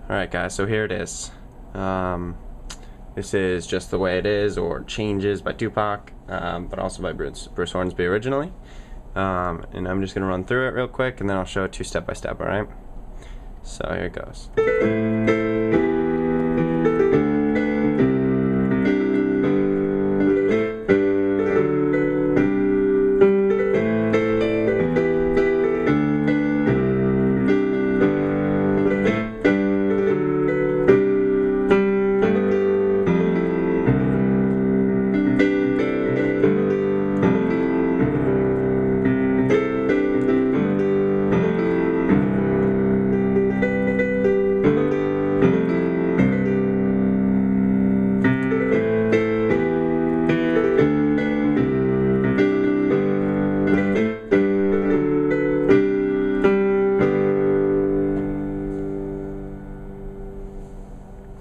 Alright guys, so here it is. This is Just the Way It Is, or Changes by Tupac, but also by Bruce Hornsby originally. And I'm just going to run through it real quick, and then I'll show it to you step by step, alright? So here it goes.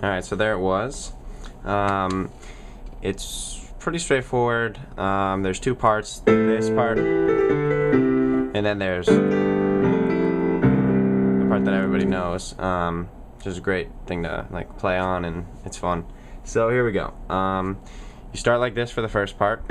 Alright, so there it was. It's pretty straightforward. There's two parts, this part, and then there's the part that everybody knows, which is a great thing to like play on, and it's fun. So here we go. You start like this for the first part.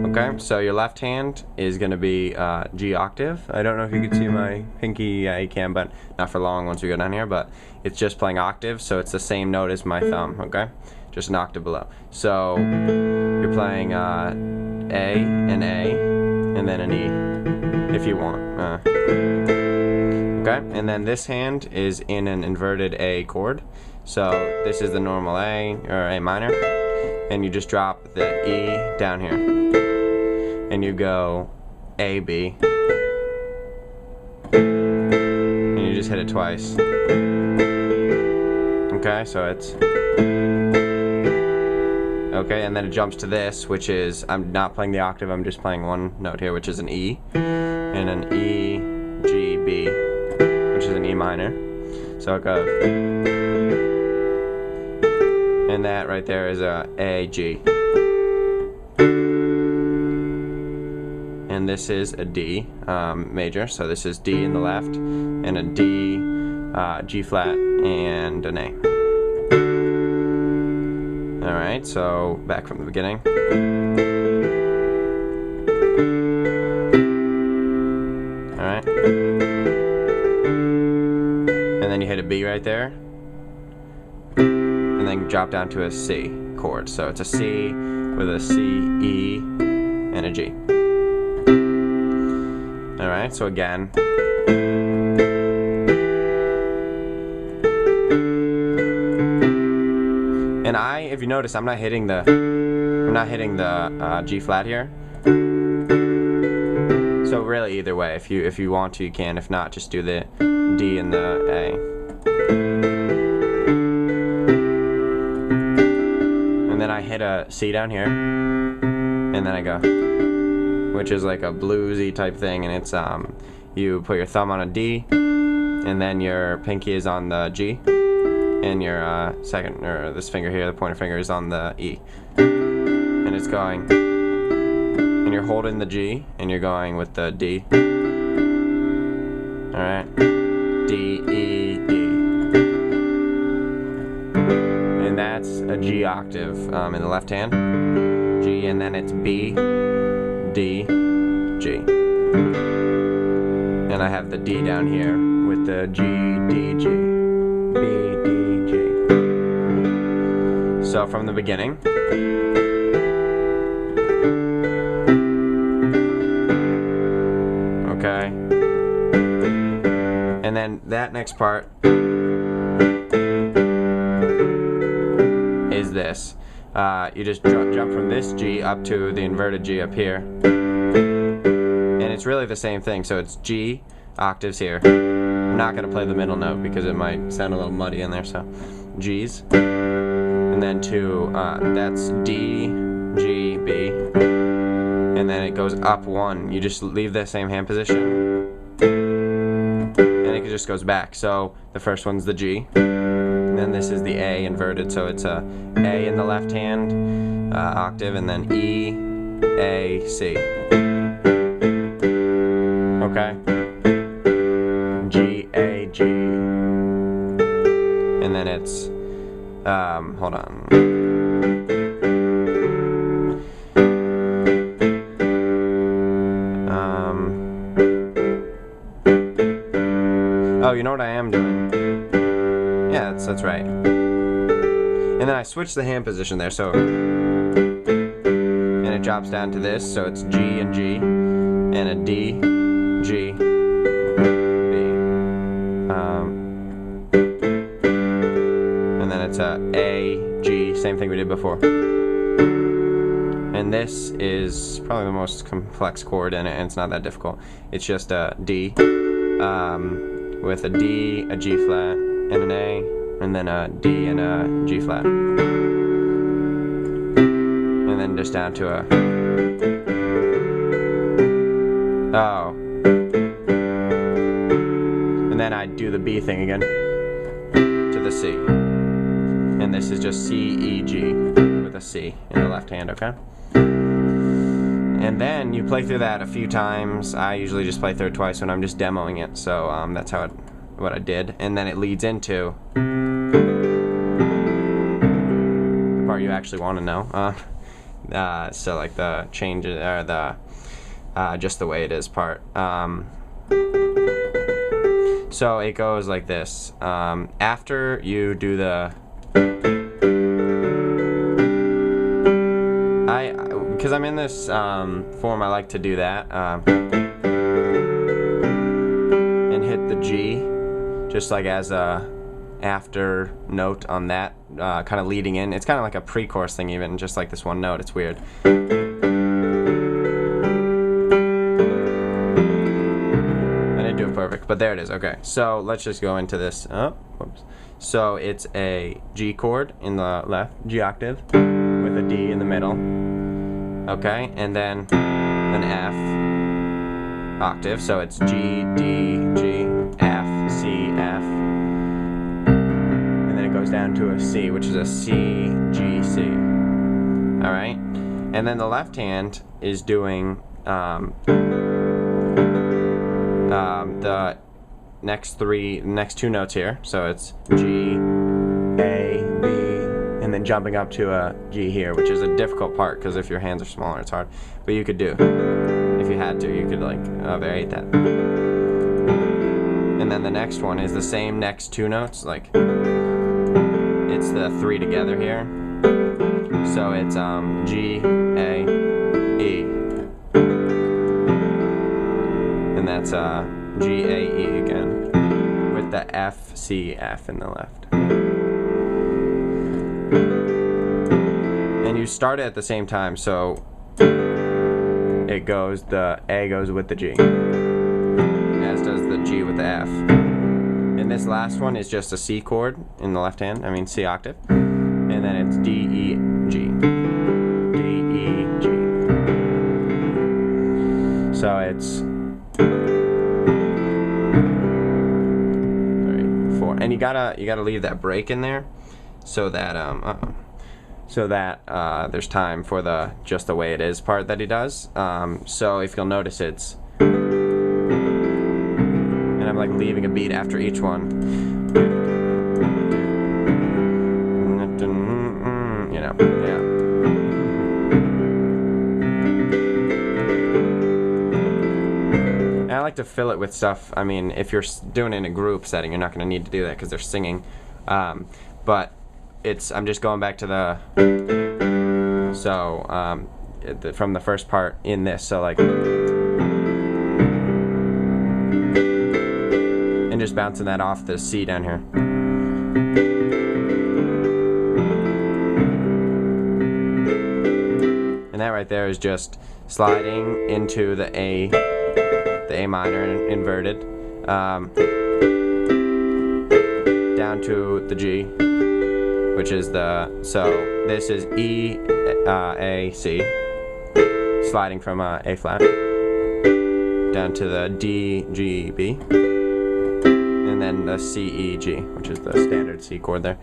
Okay, so your left hand is going to be G octave. I don't know if you can see my pinky. Yeah, you can, but not for long once we go down here. But it's just playing octave, so it's the same note as my thumb, okay? Just an octave below. So you're playing A, and then an E, if you want. Okay, and then this hand is in an inverted A chord. So this is the normal A, or A minor, and you just drop the E down here. And you go A, B, and you just hit it twice. Okay, so it's okay, and then it jumps to this, which is, I'm not playing the octave, I'm just playing one note here, which is an E, and an E, G, B, which is an E minor. So it goes, and that right there is A, G. And this is a D major, so this is D in the left, and a D, G flat, and an A. Alright, so back from the beginning. Alright. And then you hit a B right there, and then drop down to a C chord. So it's a C with a C, E, and a G. Alright, so again. And if you notice, I'm not hitting the G flat here. So really, either way, if you want to, you can. If not, just do the D and the A. And then I hit a C down here, and then I go, which is like a bluesy type thing, and it's you put your thumb on a D, and then your pinky is on the G, and your second, or this finger here, the pointer finger, is on the E, and it's going, and you're holding the G, and you're going with the D. Alright, D, E, D, and that's a G octave in the left hand, G, and then it's B, D, G, and I have the D down here with the G, D, G, B, D, G. So from the beginning, okay, and then that next part is this. You just jump from this G up to the inverted G up here, and it's really the same thing. So it's G octaves here. I'm not going to play the middle note because it might sound a little muddy in there, so G's, and then to that's D, G, B, and then it goes up one. You just leave the same hand position, and it just goes back. So the first one's the G, and then this is the A inverted, so it's a A in the left hand octave, and then E, A, C. Okay? G, A, G, then it's hold on. Oh, you know what I am doing? Yeah, that's right. And then I switch the hand position there, so and it drops down to this, so it's G and G, and a D, G, B, and then it's a G, same thing we did before. And this is probably the most complex chord in it, and it's not that difficult. It's just a D, with a D, a G flat, and an A, and then a D and a G flat. And then just down to a oh. And then I do the B thing again to the C. And this is just C, E, G with a C in the left hand, okay? And then you play through that a few times. I usually just play through it twice when I'm just demoing it, so that's how what I did. And then it leads into the part you actually want to know. So like the changes, or the just the way it is part. So it goes like this. After you do the because I'm in this form, I like to do that and hit the G just like as a after note on that, kind of leading in. It's kind of like a pre-chorus thing even, just like this one note. It's weird. I didn't do it perfect, but there it is. Okay, so let's just go into this. Oh, whoops. So it's a G chord in the left, G octave, with a D in the middle. Okay, and then an F octave, so it's G, D, G, F, C, F. And then it goes down to a C, which is a C, G, C. Alright? And then the left hand is doing the next two notes here. So it's G, A, B, and then jumping up to a G here, which is a difficult part because if your hands are smaller, it's hard. But you could do, if you had to, you could like variate that. And then the next one is the same next two notes, like it's the three together here. So it's G, A, E, and that's G, A, E again, with the F, C, F in the left. And you start it at the same time, so it goes, the A goes with the G, as does the G with the F. And this last one is just a C chord in the left hand, I mean C octave, and then it's D, E, G, D, E, G. So it's 3, 4, and you gotta leave that break in there, so that there's time for the just the way it is part that he does. So if you'll notice, it's, and I'm like leaving a beat after each one. You know, yeah. And I like to fill it with stuff. I mean, if you're doing it in a group setting, you're not going to need to do that because they're singing. But I'm just going back to the, so from the first part in this, so like, and just bouncing that off the C down here. And that right there is just sliding into the A minor inverted, down to the G, which is the, so this is E, A, C, sliding from A flat down to the D, G, B, and then the C, E, G, which is the standard C chord there.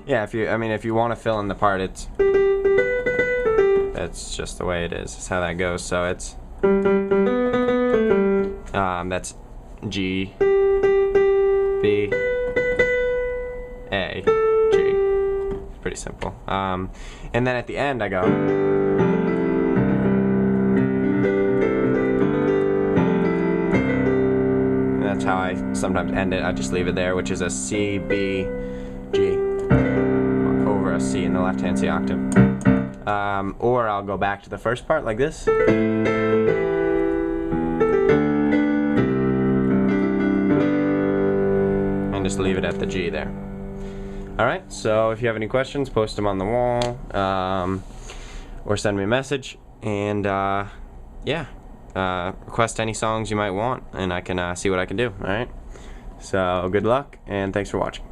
Yeah, if you want to fill in the part, that's just the way it is. That's how that goes. So it's that's G, B, A, G. It's pretty simple. And then at the end I go. And that's how I sometimes end it. I just leave it there, which is a C, B, G over a C in the left-hand C octave. Or I'll go back to the first part like this. And just leave it at the G there. Alright, so if you have any questions, post them on the wall, or send me a message, and yeah, request any songs you might want, and I can see what I can do. Alright, so good luck, and thanks for watching.